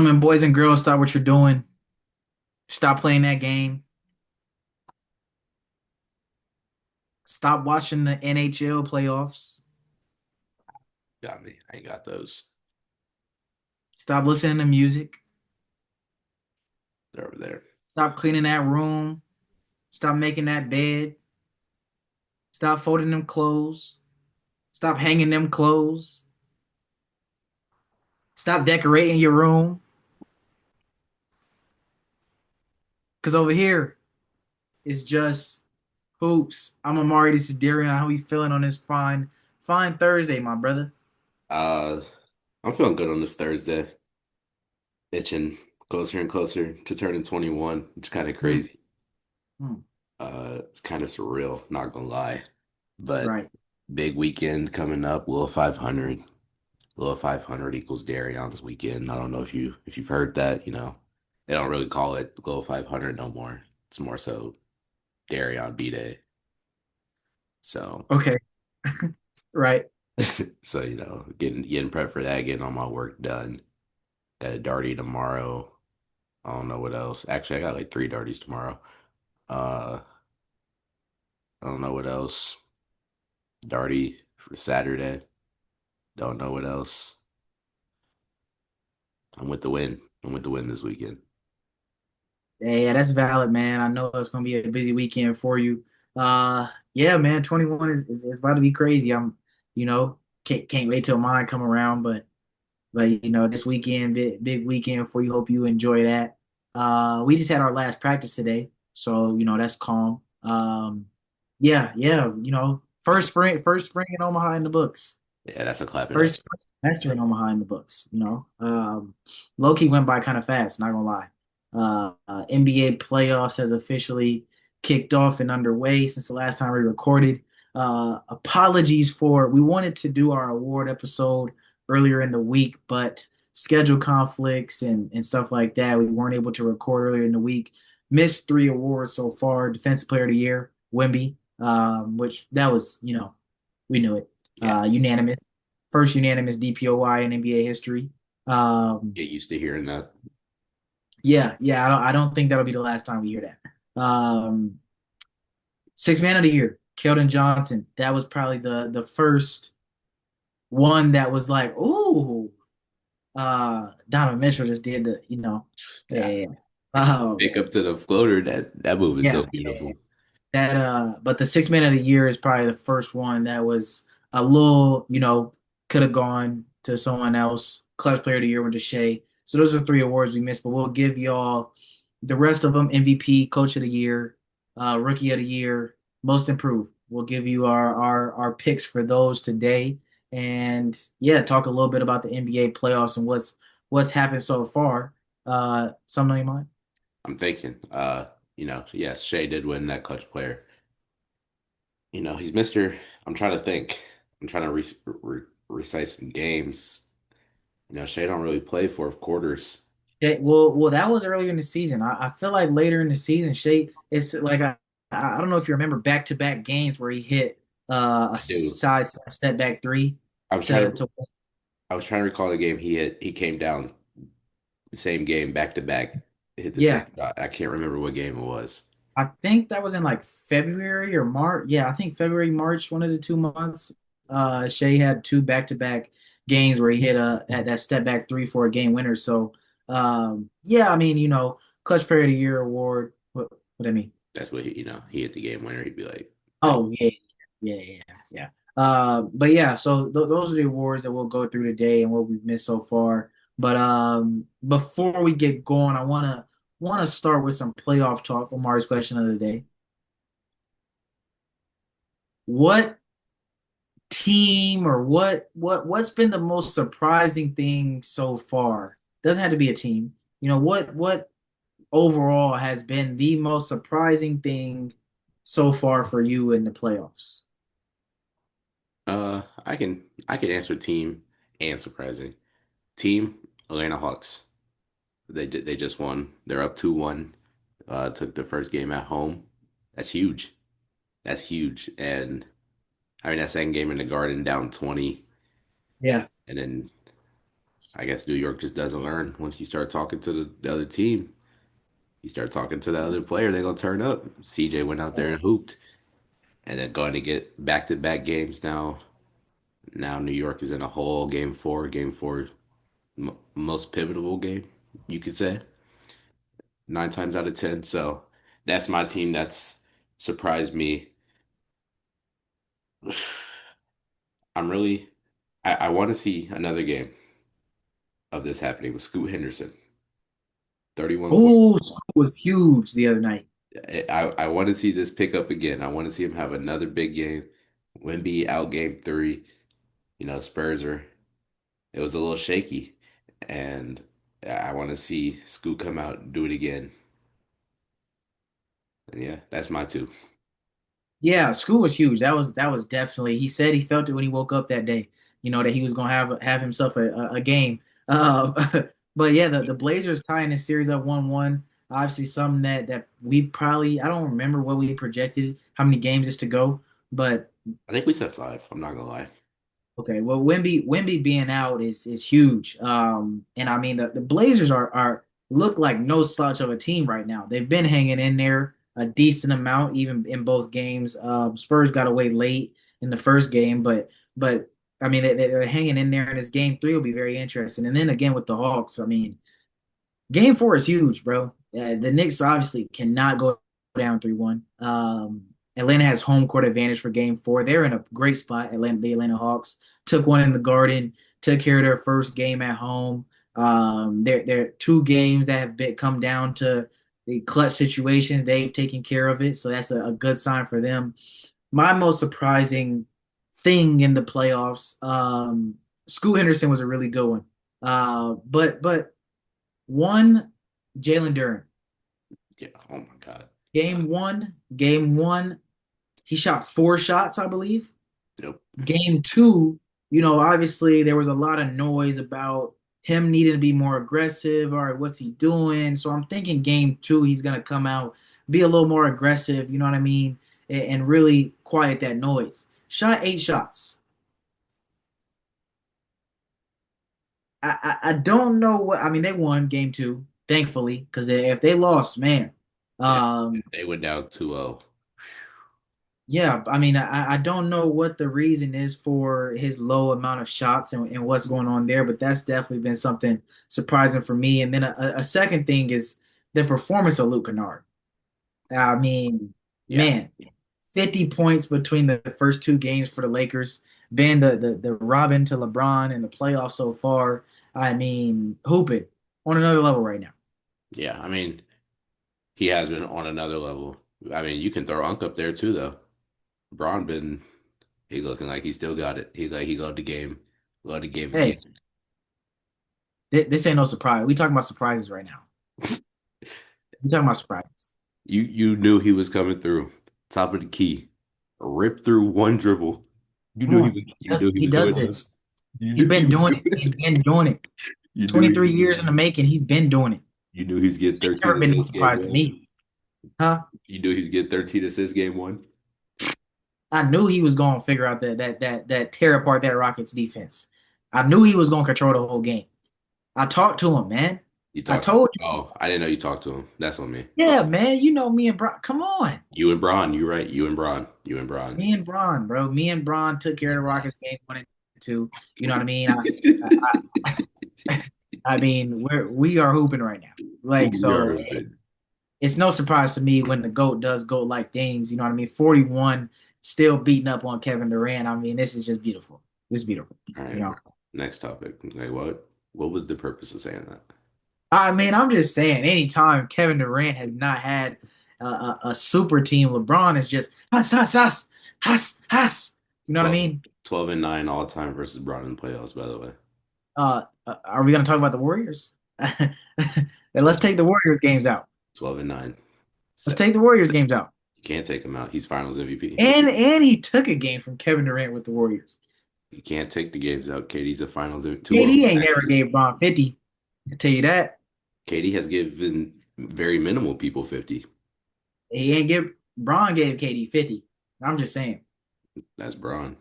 Gentlemen, boys and girls, stop what you're doing. Stop playing that game. Stop watching the NHL playoffs. Got me. I ain't got those. Stop listening to music. They're over there. Stop cleaning that room. Stop making that bed. Stop folding them clothes. Stop hanging them clothes. Stop decorating your room. Because over here, it's just hoops. I'm Amari. This is Darion. How we feeling on this fine Thursday, my brother? Uh, I'm feeling good on this Thursday. Itching closer and closer to turning 21. It's kind of Hmm, crazy. hmm. It's kind of surreal, not gonna lie. But Right. big weekend coming up. Will 500. Will 500 equals Darion this weekend. I don't know if you've heard that. They don't really call it Glow 500 no more. It's more so Darion B Day. So Okay. Right. so getting prepped for that, getting all my work done. Got a darty tomorrow. I don't know what else. Actually, I got like three darties tomorrow. Uh, I don't know what else. Darty for Saturday. Don't know what else. I'm with the win. I'm with the win this weekend. Yeah, that's valid, man. I know it's gonna be a busy weekend for you. Yeah, man, 21 is about to be crazy. You know, can't wait till mine come around, but this weekend, big weekend for you. Hope you enjoy that. We just had our last practice today, so that's calm. Yeah, That's first spring in Omaha in the books. yeah, that's a clap it up. First semester in Omaha in the books. Low-key went by kind of fast, not gonna lie. NBA playoffs has officially kicked off and underway since the last time we recorded. Apologies for we wanted to do our award episode earlier in the week, but schedule conflicts and stuff like that, we weren't able to record earlier in the week. Missed three awards so far: Defensive Player of the Year, Wemby, which that was we knew it, Yeah, unanimous, first unanimous DPOY in NBA history. Um, get used to hearing that. yeah, I don't think that'll be the last time we hear that. Six man of the year, Keldon Johnson. That was probably the first one that was like, ooh, Donovan Mitchell just did yeah, Yeah, yeah, yeah. Um, pick up to the floater. That move is so yeah, beautiful. but the six man of the year is probably the first one that was a little, could have gone to someone else. Clutch player of the year went to Shea. So those are three awards we missed, but we'll give y'all the rest of them: MVP, coach of the year, rookie of the year, most improved. We'll give you our picks for those today. And yeah, talk a little bit about the NBA playoffs and what's happened so far. Something on your mind? I'm thinking. Yes, Shea did win that clutch player. He's Mr. I'm trying to think. I'm trying to recite some games. Shea don't really play fourth quarters. Yeah, well, that was earlier in the season. I feel like later in the season, Shea, it's like I don't know if you remember back-to-back games where he hit a I do. side step back three I was trying to to I was trying to recall the game he hit. He came down the same game back to back, hit the same yeah. shot. I can't remember what game it was. I think that was in like February or March. Yeah, I think February, March, one of the 2 months. Shea had two back-to-back games where he hit at that step back three for a game winner. So yeah, I mean, clutch player of the year award. What I mean? That's what he hit the game winner. He'd be like, that. Oh yeah. But yeah, so those are the awards that we'll go through today and what we've missed so far. But before we get going, I wanna start with some playoff talk. Omari's question of the day: What team or what's been the most surprising thing so far? Doesn't have to be a team. What overall has been the most surprising thing so far for you in the playoffs? I can answer team and surprising. Team Atlanta Hawks. They just won. They're up 2-1. Took the first game at home. That's huge. That's huge. And I mean that second game in the Garden down 20, Yeah. and then I guess New York just doesn't learn. Once you start talking to the other team, you start talking to the other player, they're gonna turn up. CJ went out there and hooped, and then going to get back-to-back games now. Now New York is in a whole game four, most pivotal game, you could say, 9 times out of 10. So that's my team that's surprised me. I'm really, I want to see another game of this happening with Scoot Henderson, 31 points. Oh, school was huge the other night. I want to see this pick up again. I want to see him have another big game. Wemby out game three. Spurs are, it was a little shaky. And I want to see Scoot come out and do it again. And yeah, that's my two. Yeah, school was huge. That was definitely. He said he felt it when he woke up that day. That he was gonna have himself a game. But yeah, the Blazers tying this series up 1-1. Obviously, something that we probably I don't remember what we projected how many games is to go, but I think we said five. I'm not gonna lie. okay, well, Wemby being out is huge. And I mean the Blazers are look like no slouch of a team right now. They've been hanging in there a decent amount, even in both games. Spurs got away late in the first game, but I mean they're hanging in there. And this game three will be very interesting. And then again with the Hawks, I mean Game four is huge, bro. The Knicks obviously cannot go down 3-1. Atlanta has home court advantage for game four. They're in a great spot. The Atlanta Hawks took one in the Garden, took care of their first game at home. They're two games that have come down to the clutch situations. They've taken care of it, so that's a good sign for them. My most surprising thing in the playoffs, Scoot Henderson was a really good one. But one, Jalen Duren. Yeah. Oh my God. Game one, he shot four shots, I believe. Yep. Game two, obviously there was a lot of noise about him needing to be more aggressive. All right, what's he doing? So I'm thinking game two, he's gonna come out, be a little more aggressive, you know what I mean? And really quiet that noise. Shot eight shots. I don't know what I mean. They won game two, thankfully, because if they lost, man, Yeah. um, They went down 2-0. yeah, I mean, I don't know what the reason is for his low amount of shots and what's going on there, but that's definitely been something surprising for me. And then a second thing is the performance of Luke Kennard. I mean, Yeah. man, 50 points between the first two games for the Lakers, been the Robin to LeBron in the playoffs so far. I mean, hooping on another level right now. Yeah. I mean, he has been on another level. I mean, you can throw Unk up there too, though. Braun been he looking like he still got it. He loved the game again. Hey, this ain't no surprise. We talking about surprises right now. We talking about surprises. You knew he was coming through. Top of the key. Rip through one dribble. Come on, You knew he he was does doing this. this. You He's knew he been was doing it. doing He's it. been doing it. You knew he 23 was years doing in the it. making. He's been doing it. You knew he was getting It's 13 never been no assists game surprise to one. me. Huh? You knew he was getting 13 assists game one. I knew he was going to figure out that tear apart that Rockets defense. I knew he was going to control the whole game. I talked to him, man. You I talked to him. told you. Oh, I didn't know you talked to him. That's on me. Yeah, man. You know me and Bron. Come on. You and Braun, you're right. You and Braun. You and Braun. Me and Bron, bro. Me and Bron took care of the Rockets game one and two. You know what I mean? I mean, we are hooping right now. Like We are so, open. it's no surprise to me when the GOAT does GOAT like things. You know what I mean? 41, still beating up on Kevin Durant. I mean, this is just beautiful. It's beautiful. All You right, bro. know. Next topic. Like what? What was the purpose of saying that? I mean, I'm just saying, anytime Kevin Durant has not had a super team, LeBron is just has, has, has, has. You know what I 12, mean? 12 and 9 all time versus Braun in playoffs, by the way. Are we gonna talk about the Warriors? Then let's 12, take the Warriors games out. 12 and 9. Let's Set. take the Warriors games out. You can't take him out. He's finals MVP. And he took a game from Kevin Durant with the Warriors. You can't take the games out. KD's a finals 2-0. KD ain't never gave Bron 50. I tell you that. KD has given very minimal people 50. He ain't give Bron gave KD 50. I'm just saying. That's Braun.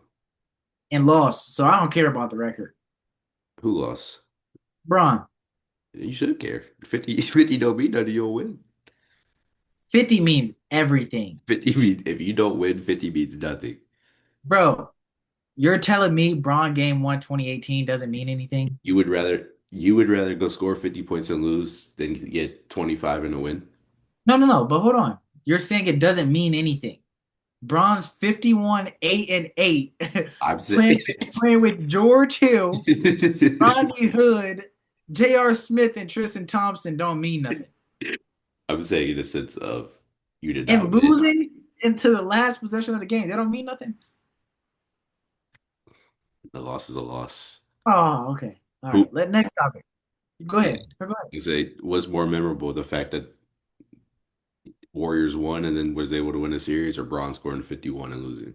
And lost. So I don't care about the record. Who lost? Bron, You should care. 50 don't mean nothing, you'll win. 50 means everything. 50 means if you don't win, 50 means nothing. Bro, you're telling me Bron game one 2018 doesn't mean anything? You would rather go score 50 points and lose than get 25 and a win. No, no, no, but hold on. You're saying it doesn't mean anything. Bron's 51, 8, and 8 I'm saying playing with George Hill, Rodney Hood, J.R. Smith, and Tristan Thompson don't mean nothing. I'm saying in the sense of you did And not win. losing into the last possession of the game, they don't mean nothing. A loss is a loss. Oh, okay. All right. Who Let next topic. Go yeah, ahead. Go ahead. you say what's more memorable, the fact that Warriors won and then was able to win a series or Braun scoring 51 and losing?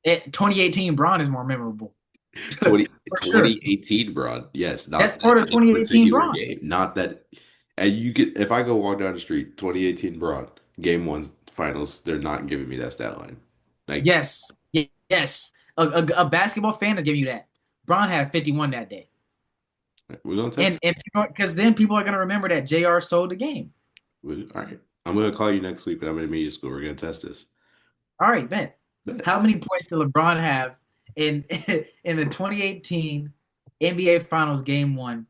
2018 Bron is more memorable. 20 For sure. 2018, Braun. Yes, That's not part that of in 2018 particular Bron. game. Not that and you get if I go walk down the street, 2018 Braun, game one finals, they're not giving me that stat line. Like Yes. Yes. A basketball fan is giving you that. Bron had 51 that day. we're gonna And test. because then people are going to remember that JR sold the game. All right. I'm gonna call you next week when I'm in media school. We're gonna test this. All right, bet. Bet. How many points did LeBron have in in the 2018 NBA Finals Game One?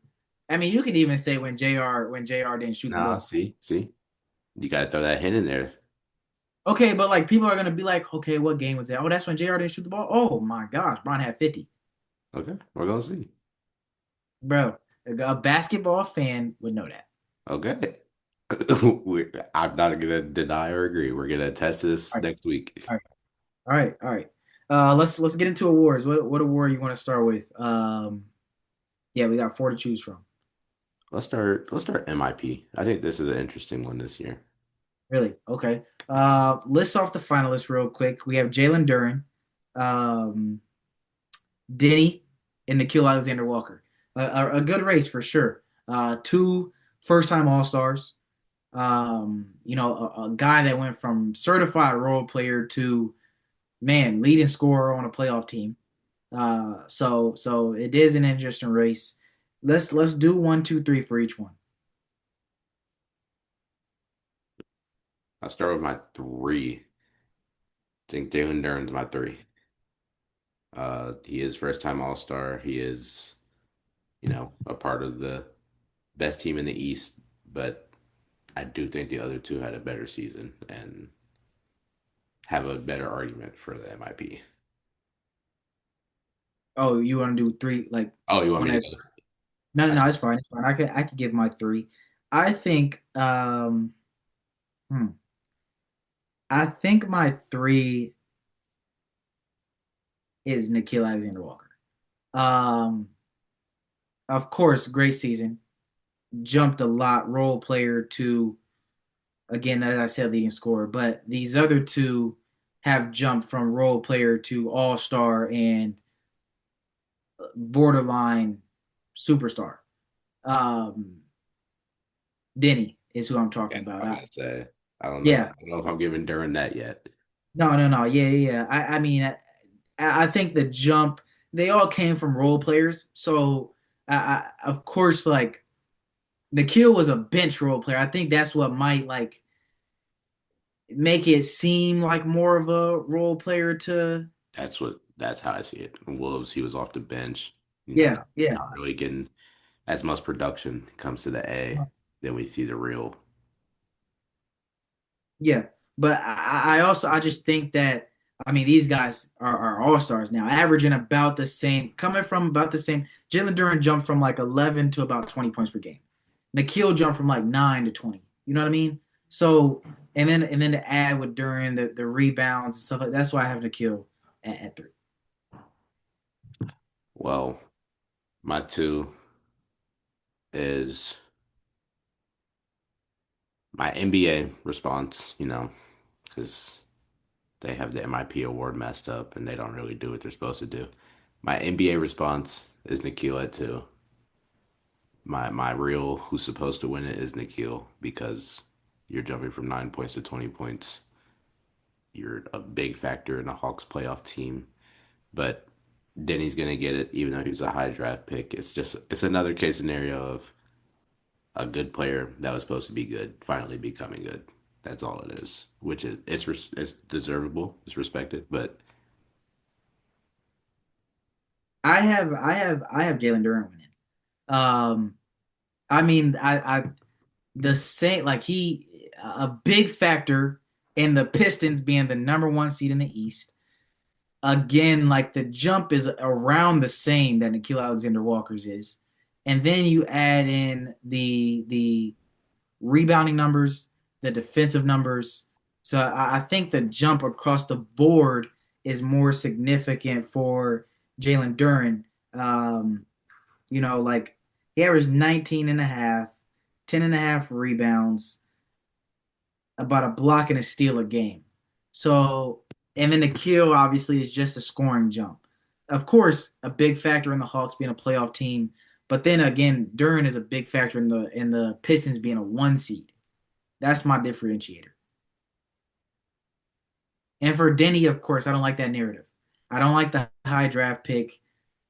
I mean, you can even say when JR didn't shoot the Nah, ball. see, you gotta throw that hint in there. Okay, but like people are gonna be like, okay, what game was that? Oh, that's when JR didn't shoot the ball. Oh my gosh, Bron had 50, Okay, we're gonna see. bro. A basketball fan would know that. Okay. I'm not gonna deny or agree. We're gonna test this All right, next week. all right, all right, all right. Let's get into awards. What award you want to start with? Yeah, we got four to choose from. Let's start MIP. I think this is an interesting one this year. Really? Okay. List off the finalists real quick. We have Jalen Duren, um, Denny, and Nikhil Alexander Walker. A good race for sure. Two first-time All-Stars. A guy that went from certified role player to man leading scorer on a playoff team. So it is an interesting race. Let's do one, two, three for each one. I'll start with my three. I think Jalen Duren's my three. He is first time All-Star. He is, a part of the best team in the East, but I do think the other two had a better season and have a better argument for the MIP. Oh, you want to do three like Oh, you want one me to at go? no, no, I, no, it's fine. It's fine. I could give my three. I think hmm, I think my three is Nikhil Alexander Walker. Um, of course, great season. Jumped a lot, role player to again, as I said, leading scorer. But these other two have jumped from role player to all star and borderline superstar. Um, Denny is who I'm talking yeah, about. I'm gonna say I don't know. Yeah, I don't know if I'm giving Duren that yet. no, no, no. Yeah, yeah, yeah. I mean, I think the jump, they all came from role players. So, of course, like Nikhil was a bench role player. I think that's what might like make it seem like more of a role player to, That's how I see it. Wolves, he was off the bench, yeah, not yeah. not really getting as much production comes to the A. Then we see the real. Yeah, but I just think that I mean these guys are all stars now, averaging about the same, coming from about the same. Jalen Duren jumped from like 11 to about 20 points per game. Nikhil jumped from like 9 to 20. You know what I mean? So and then to add with Duren the rebounds and stuff like that's why I have Nikhil at three. Well, my two is my NBA response, because they have the MIP award messed up and they don't really do what they're supposed to do. My NBA response is Nikhil at two. My real who's supposed to win it is Nikhil because you're jumping from 9 points to 20 points. You're a big factor in a Hawks playoff team. But Denny's gonna get it, even though he was a high draft pick. It's another case scenario of a good player that was supposed to be good finally becoming good. That's all it is. Which is it's deservable, it's respected, but I have Jalen Duren winning. Um, I mean, the same like he a big factor in the Pistons being the number one seed in the East. Again, like the jump is around the same that Nikhil Alexander Walker's is, and then you add in the rebounding numbers, the defensive numbers. So I think the jump across the board is more significant for Jalen Duren. Um, like he averaged 19 and a half, 10 and a half rebounds, about a block and a steal a game. So, and then the kill obviously is just a scoring jump. Of course, a big factor in the Hawks being a playoff team, but then again, Duren is a big factor in the Pistons being a one seed. That's my differentiator. And for Denny, of course, I don't like that narrative. I don't like the high draft pick.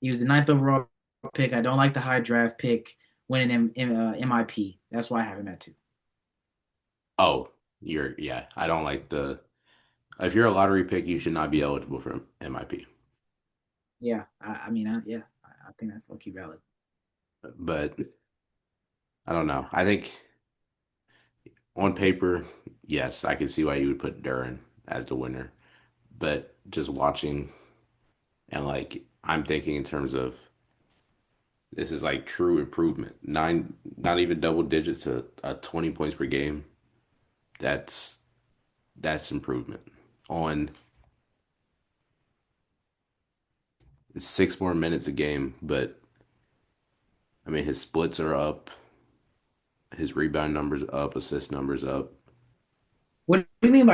He was the ninth overall pick. I don't like the high draft pick winning MIP. That's why I have him at two. oh, yeah. I don't like the if you're a lottery pick, you should not be eligible for MIP. Yeah, yeah, I think that's low key valid. But I don't know. I think on paper, yes, I can see why you would put Duran as the winner. But just watching and like I'm thinking in terms of this is like true improvement. Nine, not even double digits to 20 points per game. That's that's improvement. On 6 more minutes a game, but I mean his splits are up, his rebound numbers up, assist numbers up. What do you mean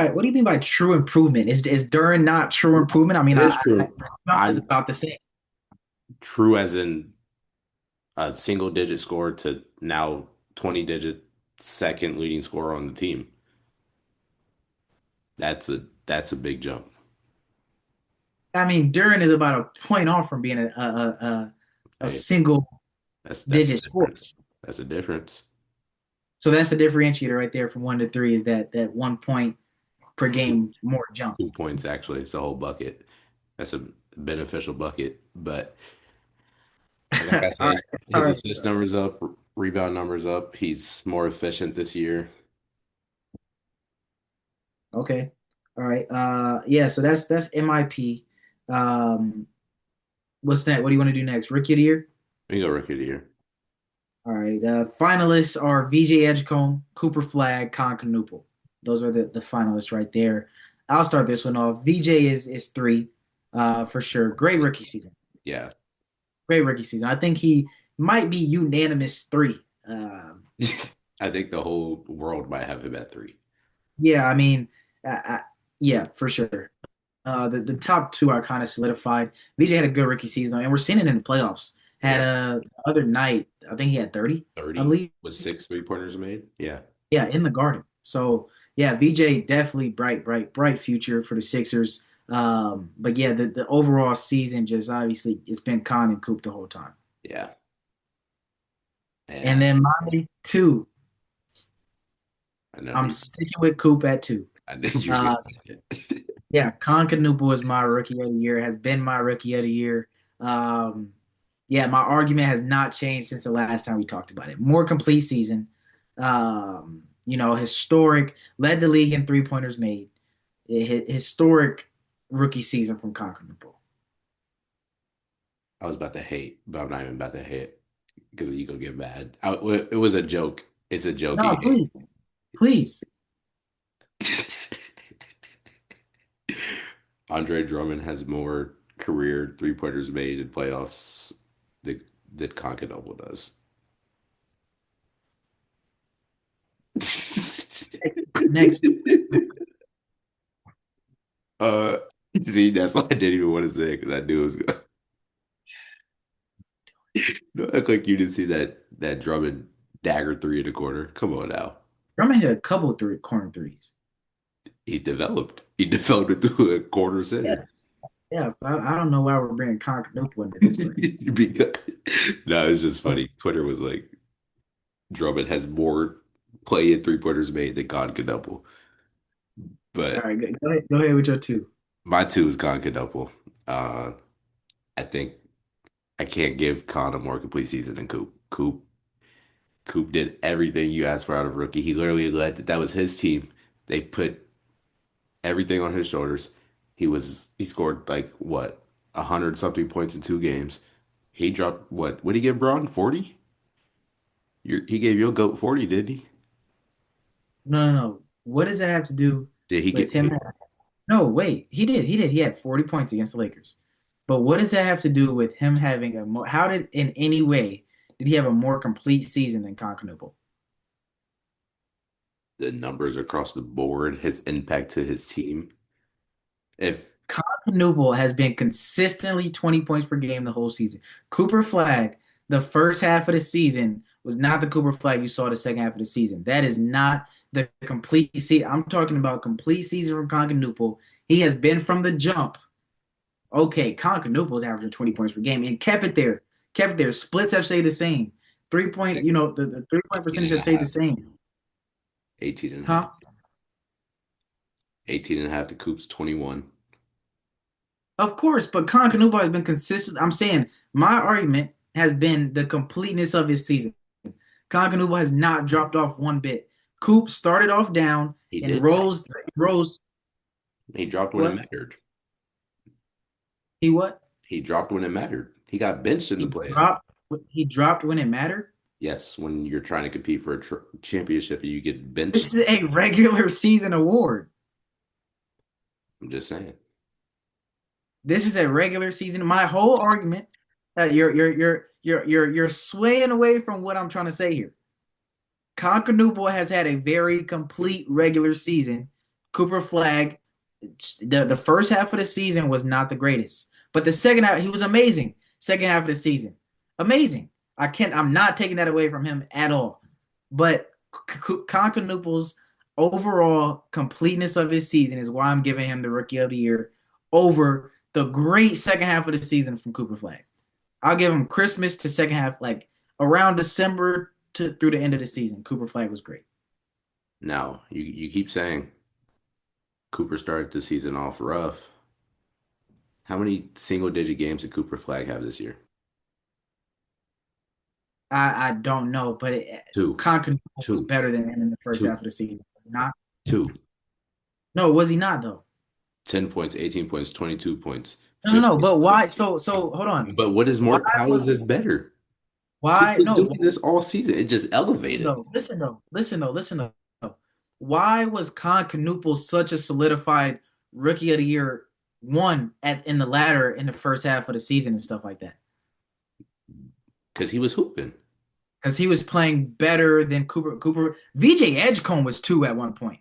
by true improvement? Is Duran not true improvement? I mean, It is true. I is I'm about the same. true as in a single digit score to now 20 digit second leading scorer on the team. That's a big jump. I mean, Duran is about a point off from being a Hey, single that's a digit score. difference. That's a difference. So that's the differentiator right there from 1 to 3 is that 1 point per It's game more jump. 2 points actually. It's a whole bucket. That's a beneficial bucket. But like I All right, said, all his right, assist numbers up, rebound numbers up. He's more efficient this year. okay, all right. Yeah. So that's MIP. Um, what's that? What do you want to do next? Rookie of the year. We go rookie of the year. All right. Finalists are VJ Edgecombe, Cooper Flag, Con Canoopel. Those are the finalists right there. I'll start this one off. VJ is three, for sure. Great rookie season. Yeah. Great rookie season. I think he might be unanimous three. I think the whole world might have him at three. Yeah, I mean, yeah, for sure. The top two are kind of solidified. VJ had a good rookie season, though, and we're seeing it in the playoffs. Had Yeah. the other night, I think he had 30, I 30 believe. with 6 3 pointers made. Yeah. Yeah, in the Garden. So yeah, VJ definitely bright, bright, bright future for the Sixers. But yeah, the overall season just obviously it's been Con and Coop the whole time. Yeah. And And then my two, I know I'm sticking with Coop at two. I knew you were gonna Uh, say it. yeah, Con Canupa is my rookie of the year, has been my rookie of the year. Um, yeah, my argument has not changed since the last time we talked about it. More complete season. Historic, led the league in three pointers made. Historic rookie season from Con Canupa. I was about to hate, but I'm not even about to hate because you go get mad. It was a joke. It's a No, joking hate. please, please. Andre Drummond has more career 3 pointers made in playoffs than, than Concanova does. Next, uh, see, that's why I didn't even want to say it because I knew it was going. Don't act like you didn't see that Drummond dagger three in the corner. Come on now. Drummond hit a couple corner threes. He's developed. He developed into a corner Yeah, center. Yeah, I don't know why we're bringing Constantinople into this, but Because, no, it's just funny. Twitter was like, Drummond has more play and 3-pointers made than Constantinople. all But right, go ahead with your two. my two is Constantinople. I think I can't give Con a more complete season than Coop. Coop did everything you asked for out of rookie. He literally led that was his team. They put everything on his shoulders. He scored like what 100 something points in 2 games. He dropped what did he give Braun? 40? He gave your goat 40, didn't he? No. What does that have to do Did he with get him? No, wait, he did. He did. He had 40 points against the Lakers. But what does that have to do with him having a more, how did, in any way, did he have a more complete season than Constantinople? the numbers across the board, his impact to his team? If Constantinople has been consistently 20 points per game the whole season. Cooper Flag, the first half of the season, was not the Cooper Flag you saw the second half of the season. That is not the complete season. I'm talking about complete season from Constantinople. He has been from the jump. Okay, Constantinople is averaging 20 points per game and kept it there. Kept it there. Splits have stayed the same. 3 point, the 3 point 18 percentage and has a stayed the half, same. 18 and a half, Huh? 18 and a half to Coop's 21. Of course, but Constantinople has been consistent. I'm saying my argument has been the completeness of his season. Constantinople has not dropped off one bit. Coop started off down He and did. rose. He dropped when it What? mattered. He what? He dropped when it mattered. He got benched in the He play-in. dropped. He dropped when it mattered. Yes, when you're trying to compete for a championship, you get benched. This is a regular season award. I'm just saying. This is a regular season. My whole argument that you're swaying away from what I'm trying to say here. Constantinople has had a very complete regular season. Cooper Flag, the first half of the season was not the greatest, but the second half he was amazing. Second half of the season, amazing. I'm not taking that away from him at all. But Constantinople's overall completeness of his season is why I'm giving him the Rookie of the Year over the great second half of the season from Cooper Flag. I'll give him Christmas to second half, like around December to through the end of the season. Cooper Flag was great. Now, you keep saying Cooper started the season off rough. How many single-digit games did Cooper Flag have this year? I don't know, but Two, Concan was two, better than him in the first half two, of the season. Was he not? two. No, was he not though? 10 points, 18 points, 22 points, No. 15. But why? So hold on. But what is Why more? How is was this better? Cooper why? was No. doing this all season. It just Listen elevated. though. Listen though. Why was Con Canooples such a solidified Rookie of the Year one at in the latter in the first half of the season and stuff like that? Because he was hooping. Because he was playing better than Cooper. VJ Edgecombe was two at one point.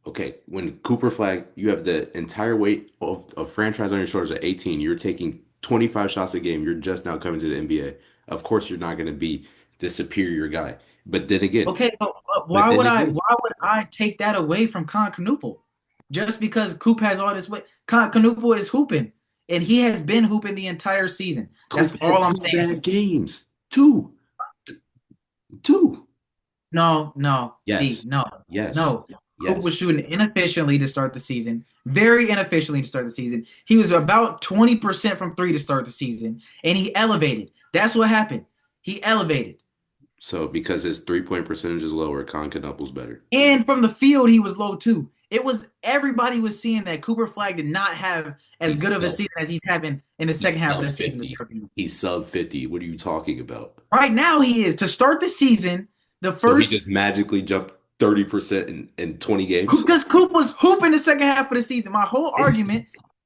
Okay, when Cooper Flag, you have the entire weight of franchise on your shoulders at 18. You're taking 25 shots a game. You're just now coming to the NBA. Of course, you're not going to be the superior guy. But then again, Okay, but but then again, why would I take that away from Con Canooples? Just because Coop has all this weight, Con Canooples is hooping, and he has been hooping the entire season. Coop That's had all I'm two saying. bad games. Two. Two. No, D, Yes. no, Yes. no. Coop Yes. was shooting inefficiently to start the season, very inefficiently to start the season. He was about 20% from three to start the season, and he elevated. That's what happened. He elevated. So because his 3-point percentage is lower, Concanople's better. And from the field, he was low too. It was everybody was seeing that Cooper Flag did not have as He's good of a sub season as he's having in the he's second half of sub the season. 50. He's sub 50. What are you talking about? Right now, he is to start the season. The So he first just magically jumped 30% in 20 games? because Coop was hooping the second half of the season. My whole It's argument,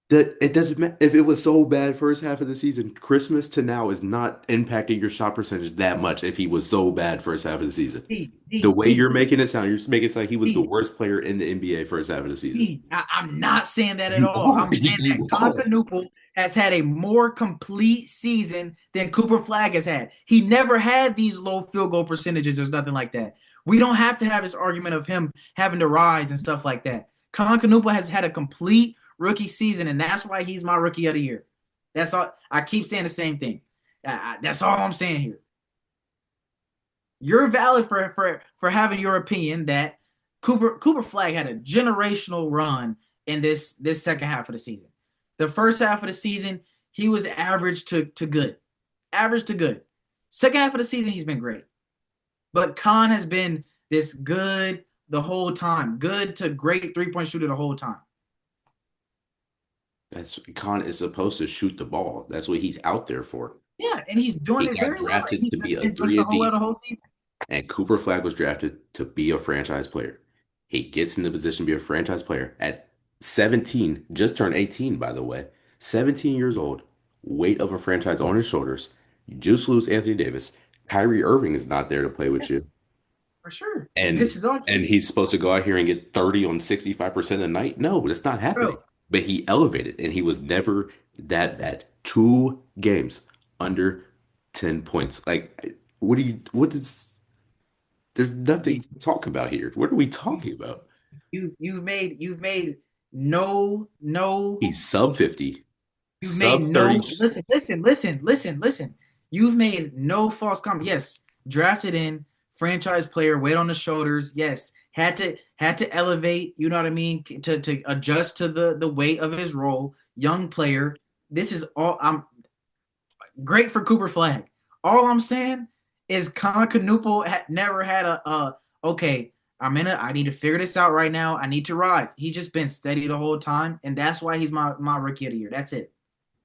that it doesn't matter if it was so bad first half of the season. Christmas to now is not impacting your shot percentage that much if he was so bad first half of the season. D The D way you're D making it sound, you're just making it sound like he was the D worst player in the NBA first half of the season. I'm not saying that at You all. are. I'm saying that You are. Constantinople has had a more complete season than Cooper Flag has had. He never had these low field goal percentages. There's nothing like that. We don't have to have this argument of him having to rise and stuff like that. Constantinople has had a complete rookie season, and that's why he's my rookie of the year. That's all. I keep saying the same thing. That's all I'm saying here. You're valid for having your opinion that Cooper Flag had a generational run in this second half of the season. The first half of the season, he was average to good, average to good. Second half of the season, he's been great, but Khan has been this good the whole time, good to great 3-point shooter the whole time. That's Khan is supposed to shoot the ball. That's what he's out there for. Yeah, and he's doing He it got very well. drafted He's to be a been doing three it and the D, whole season. and Cooper Flag was drafted to be a franchise player. He gets in the position to be a franchise player at 17, just turned 18, by the way. 17 years old, weight of a franchise on his shoulders. You just lose Anthony Davis. Kyrie Irving is not there to play with Yeah, you. for sure. This And is all and he's supposed to go out here and get 30 on 65% of the night. No, that's not happening. bro. But he elevated and he was never that bad. 2 games under 10 points. Like what is there's nothing to talk about here. What are we You, talking about? you've made no He's sub 50, you've made sub 30. no listen. You've made no false comment. Yes, drafted in franchise player, weight on the shoulders. Yes, had to elevate. You know what I mean? To adjust to the weight of his role. Young player. This is all. I'm great for Cooper Flag. All I'm saying is Con Canoopel never had a okay. I need to figure this out right now. I need to rise. He's just been steady the whole time, and that's why he's my rookie of the year. That's it.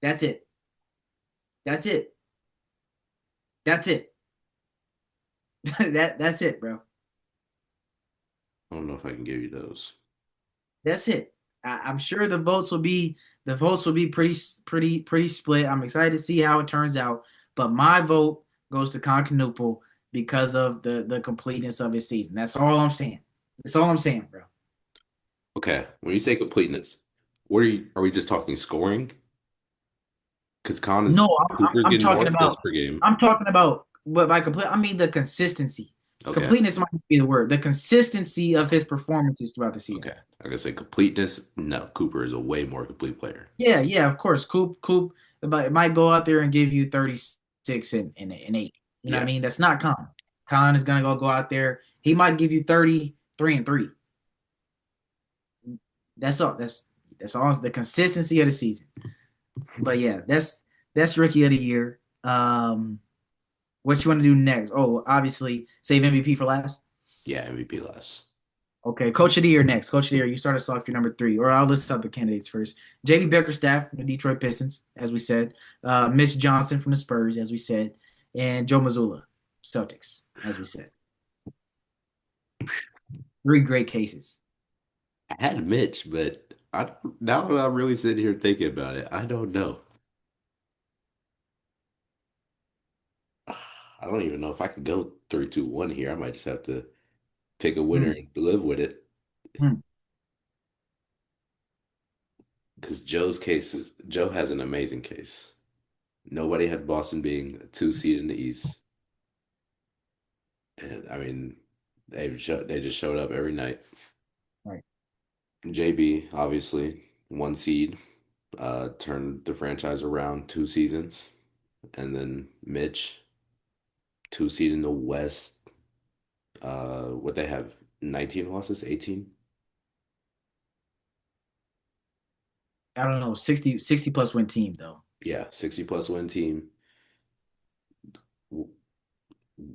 That's it. That's it. That's it. That's it, bro. I don't know if I can give you those. That's it. I'm sure the votes will be pretty split. I'm excited to see how it turns out. But my vote goes to Concanoopel because of the completeness of his season. That's all I'm saying. That's all I'm saying, bro. Okay, when you say completeness, are we just talking scoring? Because No, Cooper's I'm getting more talking assists about per game. I'm talking about what by complete. I mean the consistency. Okay. Completeness might be the word. The consistency of his performances throughout the season. Okay. Like I say completeness. No, Cooper is a way more complete player. Yeah, yeah, of course. Coop, it might go out there and give you 36 and 8. You know what I Yeah. mean? That's not Con. Con is gonna go out there. He might give you 33 and 3. That's all. That's all the consistency of the season. But yeah, that's rookie of the year. What you want to do next? Oh, obviously save MVP for last. Yeah, MVP less. Okay, coach of the year next. Coach of the year, you start us off your number three, or I'll list out the candidates first. JD Bickerstaff from the Detroit Pistons, as we said. Mitch Johnson from the Spurs, as we said, and Joe Mazzulla, Celtics, as we said. Three great cases. I had Mitch, but I don't, now that I'm really sitting here thinking about it, I don't know. I don't even know if I could go 3-2-1 here. I might just have to pick a winner Hmm. and live with it. Hmm. Because Joe has an amazing case. Nobody had Boston being a 2 seed in the East. And I mean, they just showed up every night. Right. JB, obviously, 1 seed, turned the franchise around 2 seasons. And then Mitch, 2 seed in the West. What they have, 19 losses, 18? I don't know, 60 plus win team, though. Yeah, 60 plus win team.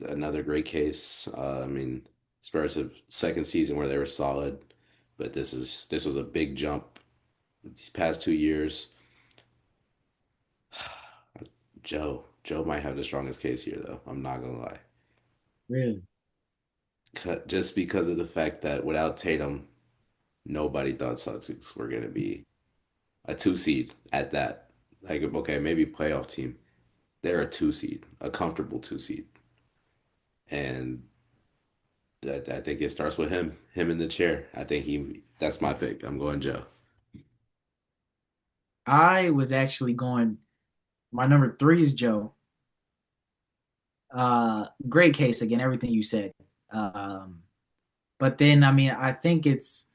Another great case. I mean, Spurs have second season where they were solid, but this was a big jump these past 2 years. Joe might have the strongest case here, though. I'm not gonna lie. Really? Just because of the fact that without Tatum, nobody thought Celtics were gonna be a 2 seed at that. Like, okay, maybe playoff team. They're a 2 seed, a comfortable 2 seed, and I think it starts with him in the chair. I think that's my pick. I'm going Joe. I was actually going, my number three is Joe. Great case again, everything you said. But then, I mean, I think it's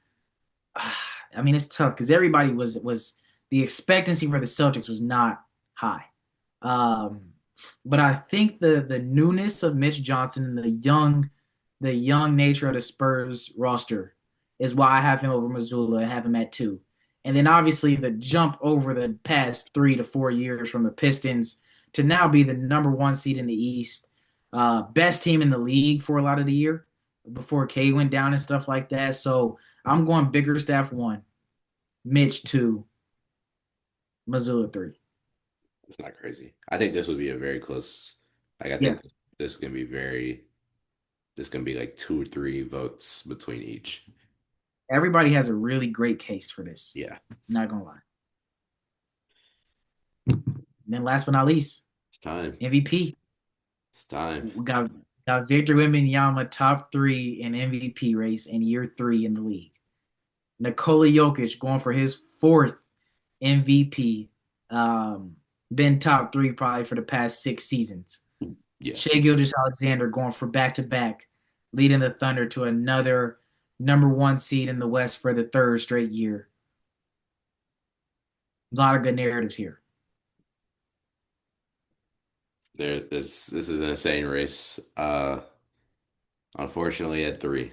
I mean, it's tough because everybody was the expectancy for the Celtics was not high. Um, but I think the newness of Mitch Johnson and the young nature of the Spurs roster is why I have him over Missoula and have him at 2. And then obviously the jump over the past 3 to 4 years from the Pistons to now be the number 1 seed in the East, best team in the league for a lot of the year before K went down and stuff like that. So I'm going Biggerstaff 1, Mitch 2, Missoula 3. It's not crazy. I think this would be a very close. Like I Yeah, think this is gonna be very. This is gonna be like 2 or 3 votes between each. everybody has a really great case for this. Yeah, Not gonna lie. And then last but not least, it's time. MVP. It's time. We got Victor Wembanyama top 3 in MVP race in year 3 in the league. Nikola Jokic going for his 4th MVP. Been top 3 probably for the past 6 seasons. Yeah, Shea Gilgeous-Alexander going for back-to-back, leading the Thunder to another number 1 seed in the West for the 3rd straight year. A lot of good narratives here. there. This is an insane race. Unfortunately, at 3,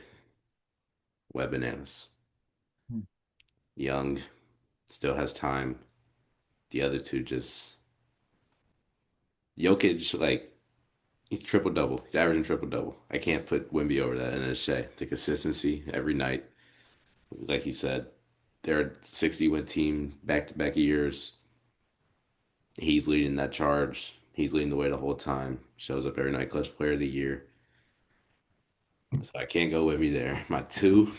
Web Bananas. Hmm. Young still has time. The other two just Jokic, like he's triple double. He's averaging triple double. I can't put Wimby over that. And then Shea, the consistency every night, like you said, they're a 60-win team back to back years. He's leading that charge. He's leading the way the whole time. Shows up every night, clutch player of the year. So I can't go Wimby there. My 2,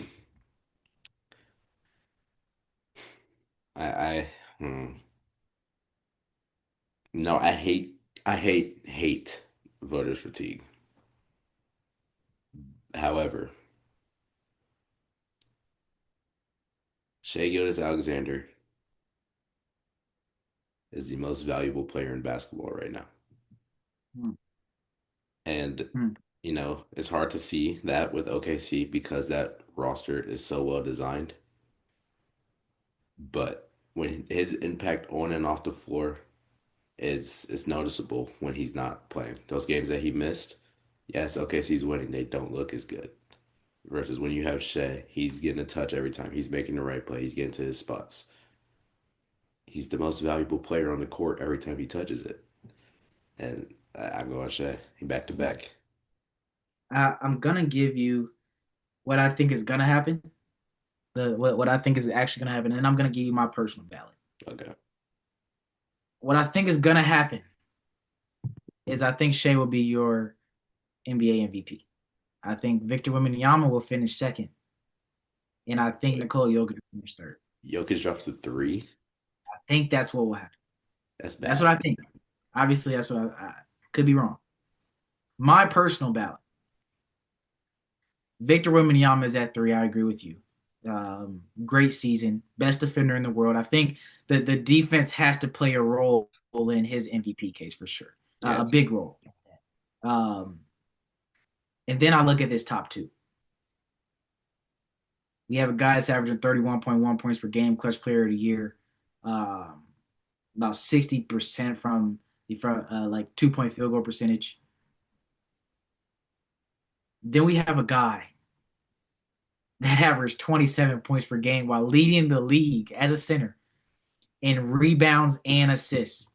I no, I hate voters fatigue. However, Shea Gilgeous-Alexander is the most valuable player in basketball right now. Hmm. And, Hmm. it's hard to see that with OKC because that roster is so well designed. But when his impact on and off the floor is noticeable when he's not playing. Those games that he missed, yes, OKC's winning. They don't look as good. Versus when you have Shea, he's getting a touch every time. He's making the right play. He's getting to his spots. He's the most valuable player on the court every time he touches it. And I'm going Shea. He back to back. I'm gonna give you what I think is gonna happen. What I think is actually gonna happen, and I'm gonna give you my personal ballot. Okay. What I think is gonna happen is I think Shea will be your NBA MVP. I think Victor Wembanyama will finish second, and I think Wait, Nikola Jokic will finish third. Jokic drops to 3. I think that's what will happen. That's That's what bad. I think. Obviously, that's what I could be wrong. My personal ballot: Victor Wembanyama is at 3. I agree with you. Great season, best defender in the world. I think that the defense has to play a role in his MVP case for sure, Yeah. a big role. Um, and then I look at this top 2. We have a guy that's averaging 31.1 points per game, clutch player of the year, um, about 60% from the front, like 2 point field goal percentage. Then we have a guy that averaged 27 points per game while leading the league as a center in rebounds and assists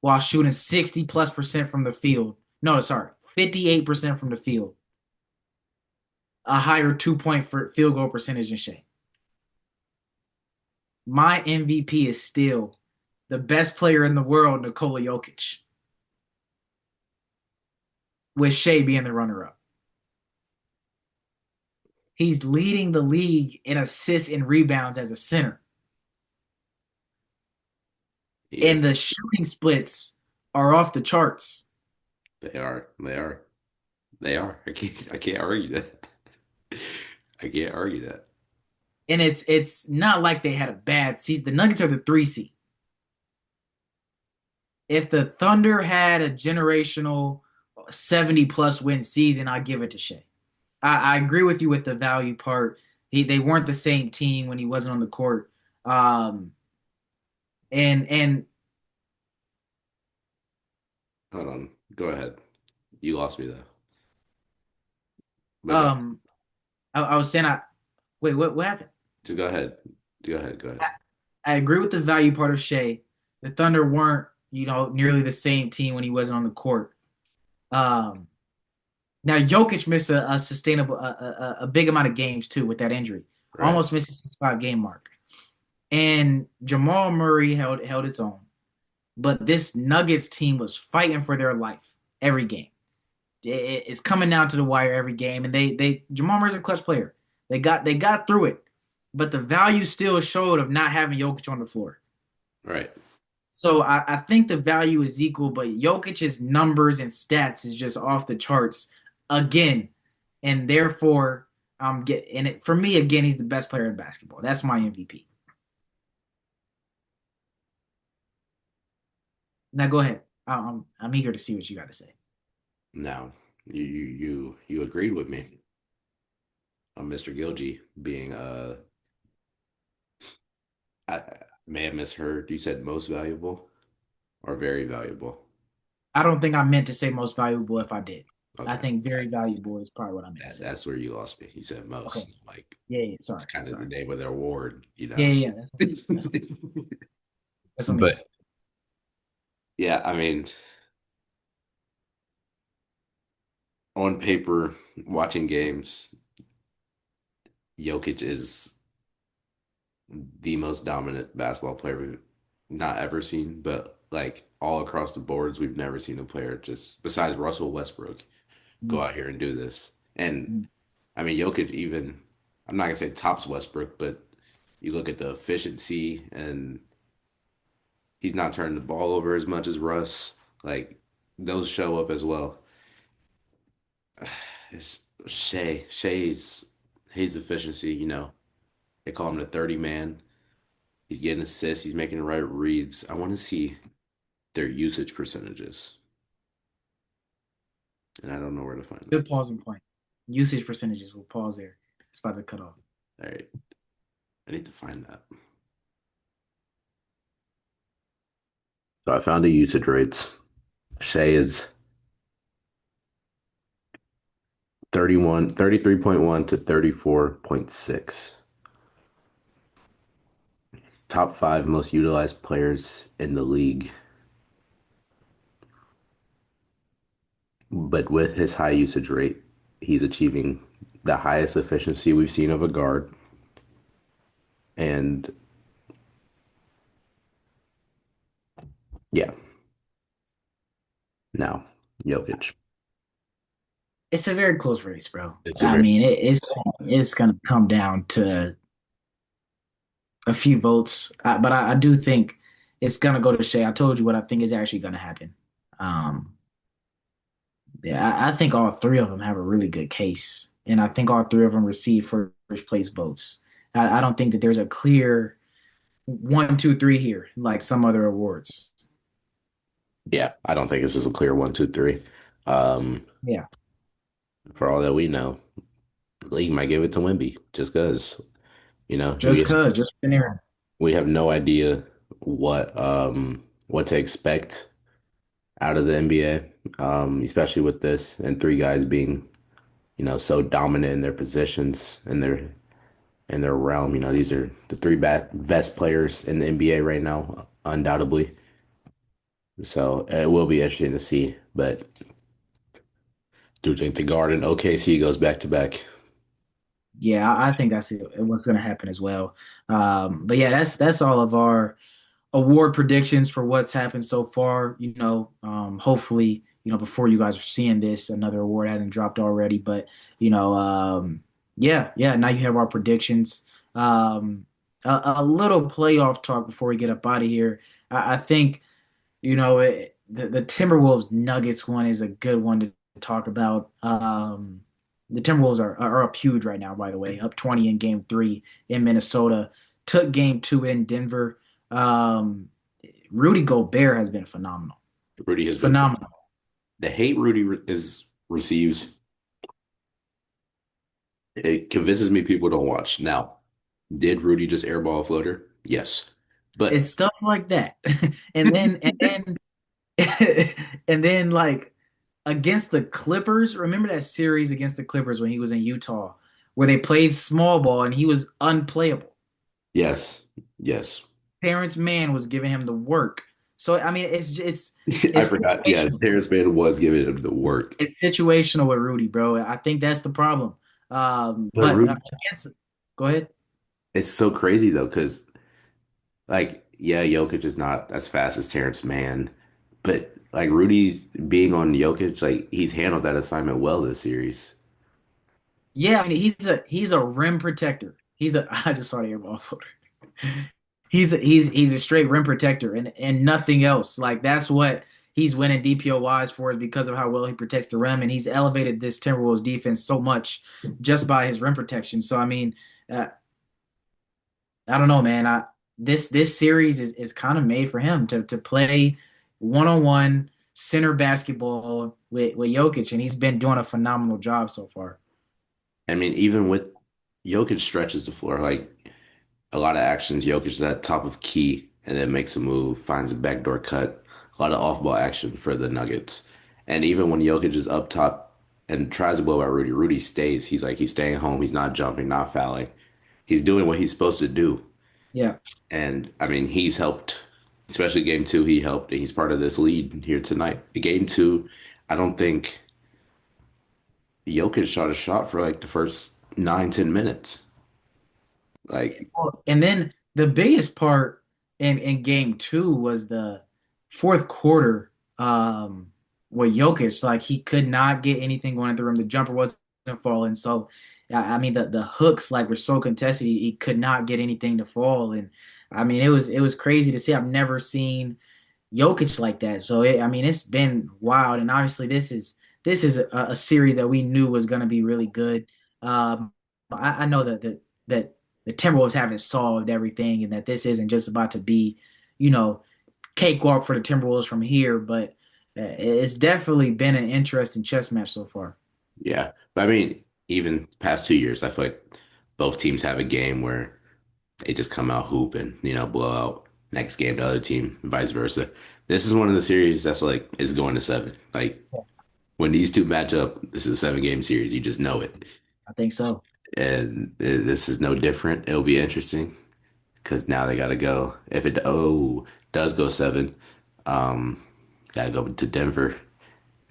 while shooting 60 plus percent from the field. No, sorry, 58% from the field, a higher 2 point field goal percentage than Shea. My MVP is still the best player in the world, Nikola Jokic, with Shea being the runner up. He's leading the league in assists and rebounds as a center. He is. And the shooting splits are off the charts. They are. They are. They are. I can't argue that. I can't argue that. And it's not like they had a bad season. The Nuggets are the 3 seed. If the Thunder had a generational 70 plus win season, I'd give it to Shea. I agree with you with the value part. They weren't the same team when he wasn't on the court. Um, and Hold on. Go ahead. You lost me though. But go. um, I was saying, I wait, what happened? Just go ahead. Go ahead. Go ahead. I agree with the value part of Shea. The Thunder weren't, nearly the same team when he wasn't on the court. Um, Now Jokic missed a sustainable, a big amount of games too with that injury. Right. Almost missed his 5 game mark. And Jamal Murray held its own. But this Nuggets team was fighting for their life every game. It's coming down to the wire every game, and they Jamal Murray's a clutch player. They got through it, but the value still showed of not having Jokic on the floor. Right. So I think the value is equal, but Jokic's numbers and stats is just off the charts again, and therefore I'm getting it for me again. He's the best player in basketball. That's my MVP. Now go ahead. I'm eager to see what you got to say. Now, you agreed with me on Mr. Gilgy being I may have misheard. You said most valuable or very valuable. I don't think I meant to say most valuable if I did. I Okay. think very valuable is probably what I meant to say. That's where you lost me. You said Okay. most. Like Yeah, yeah. it's Sorry. kind of the Sorry. name of their award, you Yeah, know. yeah, yeah. That's on me. That's on me. But yeah, I mean, on paper, watching games, Jokic is the most dominant basketball player we've not ever seen, but like all across the boards, we've never seen a player just besides Russell Westbrook go Mm, out here and do this. And mm. I mean, Jokic even, I'm not gonna say tops Westbrook, but you look at the efficiency and he's not turning the ball over as much as Russ. Like those show up as well. It's Shay's his efficiency, they call him the 30 man. He's getting assists, he's making the right reads. I want to see their usage percentages, and I don't know where to find that. Good pausing point. Usage percentages. We'll pause there. It's about to cut off. All right, I need to find that. So I found the usage rates. Shay is 31, 33.1 to 34.6. Top five most utilized players in the league. But with his high usage rate, he's achieving the highest efficiency we've seen of a guard. And yeah, now Jokic. It's a very close race, bro. It's a I very mean, it's gonna come down to a few votes, but I do think it's gonna go to Shea. I told you what I think is actually gonna happen. Um, yeah, I think all three of them have a really good case, and I think all three of them receive first place votes. I don't think that there's a clear one, two, three here like some other awards. yeah. I don't think this is a clear one, two, three. Um, Yeah, for all that we know, the league might give it to Wimby just because you know just we cause, just for there. we have no idea what to expect out of the NBA, especially with this and three guys being so dominant in their positions and their realm. These are the three best players in the NBA right now, undoubtedly. So it will be interesting to see. But do you think the guard in OKC goes back to back? Yeah, I think that's what's going to happen as well. But yeah, that's all of our award predictions for what's happened so far. Hopefully, before you guys are seeing this, another award hasn't dropped already. But yeah, yeah. Now you have our predictions. A little playoff talk before we get up out of here. I think the Timberwolves Nuggets one is a good one to talk about. The Timberwolves are up huge right now, by the way, up 20 in game three in Minnesota, took game two in Denver. Um, Rudy Gobert has been phenomenal. Rudy has been Phenomenal. the hate Rudy is receives It convinces me people don't watch. Now, did Rudy just airball a floater? Yes. It's But stuff like that. And then and then like against the Clippers, remember that series against the Clippers when he was in Utah where they played small ball and he was unplayable. yes, yes. Terrence Mann was giving him the work. So I mean I it's forgot. Yeah, situational. Terrence Mann was giving him the work. It's situational with Rudy, bro. I think that's the problem. But But Rudy, against, go ahead. it's so crazy though, because like, yeah, Jokic is not as fast as Terrence Mann, but like Rudy's being on Jokic, like he's handled that assignment well this series. Yeah, I mean he's a rim protector. He's a I just saw the airball floater. He's a straight rim protector and nothing else. Like that's what he's winning DPOYs for is because of how well he protects the rim, and he's elevated this Timberwolves defense so much just by his rim protection. So I mean, uh, I don't know, man. This series is kind of made for him to play one on one center basketball with Jokic, and he's been doing a phenomenal job so far. I mean, even with Jokic stretches the floor, like a lot of actions, Jokic is at top of key and then makes a move, finds a backdoor cut, a lot of off-ball action for the Nuggets. And even when Jokic is up top and tries to blow out Rudy, Rudy stays. He's staying home. He's not jumping, not fouling. He's doing what he's supposed to do. Yeah. And I mean, he's helped, especially game two, he helped. He's part of this lead here tonight. Game two, I don't think Jokic shot a shot for like the first 9, 10 minutes. Like, And then the biggest part in game two was the fourth quarter with Jokic. Like he could not get anything going at the rim. The jumper wasn't falling. So I mean the hooks like were so contested he could not get anything to fall. And I mean it was crazy to see. I've never seen Jokic like that. So I mean it's been wild. And obviously this is a series that we knew was gonna be really good. I know that the Timberwolves haven't solved everything and that this isn't just about to be, you know, cakewalk for the Timberwolves from here, but it's definitely been an interesting chess match so far. yeah. But I mean, even past 2 years, I feel like both teams have a game where they just come out hoop and, blow out next game the other team, vice versa. This is one of the series that's like is going to seven. Like when these two match up, this is a 7 game series. You just know it. I think so. And this is no different. It'll be interesting because now they got to go. If it does go seven, um, got to go to Denver,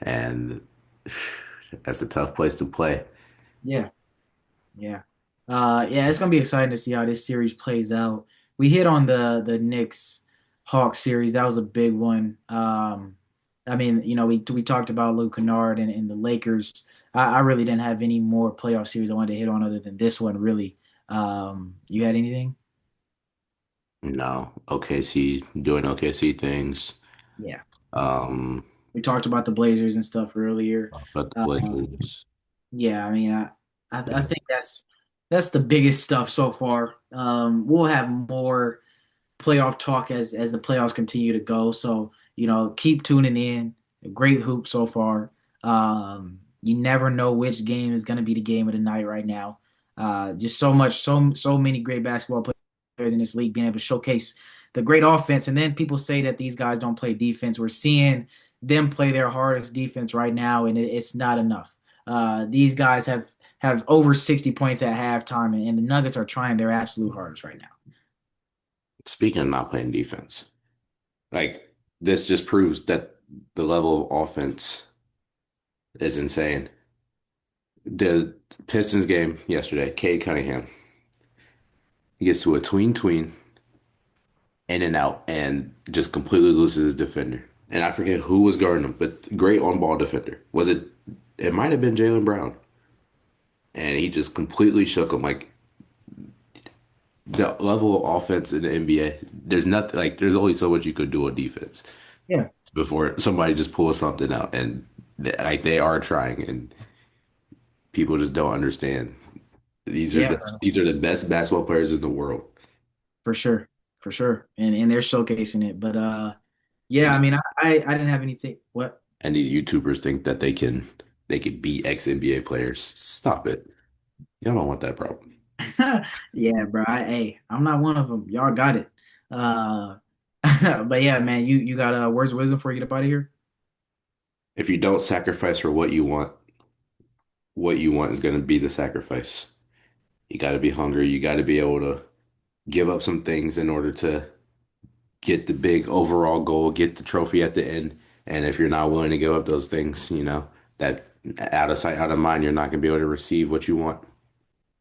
and that's a tough place to play. Yeah, yeah. Yeah, it's gonna be exciting to see how this series plays out. We hit on the Knicks Hawks series. That was a big one. I mean, we talked about Luke Kennard and the Lakers. I really didn't have any more playoff series I wanted to hit on other than this one, really. You had anything? No, OKC doing OKC things. Yeah. Um, We talked about the Blazers and stuff earlier. but the Um, Blazers. yeah, I mean, I think that's the biggest stuff so far. We'll have more playoff talk as the playoffs continue to go. So keep tuning in. A great hoop so far. You never know which game is going to be the game of the night right now. Just so many great basketball players in this league being able to showcase the great offense. And then people say that these guys don't play defense. We're seeing them play their hardest defense right now, and it's not enough. These guys have over 60 points at halftime, and the Nuggets are trying their absolute hardest right now. Speaking of not playing defense, like this just proves that the level of offense is insane. The Pistons game yesterday, Cade Cunningham, he gets to a tween in and out and just completely loses his defender. And I forget who was guarding him, but great on ball defender. Was it? It might have been Jaylen Brown. And he just completely shook him. Like the level of offense in the NBA, there's nothing like there's only so much you could do on defense Yeah. before somebody just pulls something out. And like they are trying, and people just don't understand. Yeah, These are the best basketball players in the world. for sure, for sure, and they're showcasing it. But yeah, I And mean, I didn't have anything. What? and these YouTubers think that they can beat ex NBA players. Stop it. Y'all don't want that problem. Yeah, bro. Hey, I'm not one of them. Y'all got it. Uh, but yeah, man, you got words of wisdom before you get up out of here. If you don't sacrifice for what you want is going to be the sacrifice. You got to be hungry. You got to be able to give up some things in order to get the big overall goal, get the trophy at the end. And if you're not willing to give up those things, that out of sight, out of mind, you're not going to be able to receive what you want.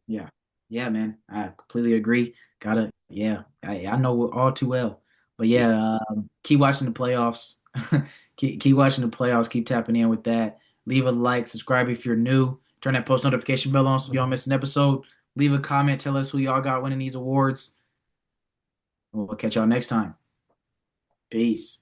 Yeah, yeah, man. I completely agree. Gotta, yeah, I know all too well. But Yeah. yeah, keep watching the playoffs. Keep watching the playoffs. Keep tapping in with that. Leave a like, subscribe if you're new. Turn that post notification bell on so you don't miss an episode. Leave a comment. Tell us who y'all got winning these awards. We'll catch y'all next time. Peace.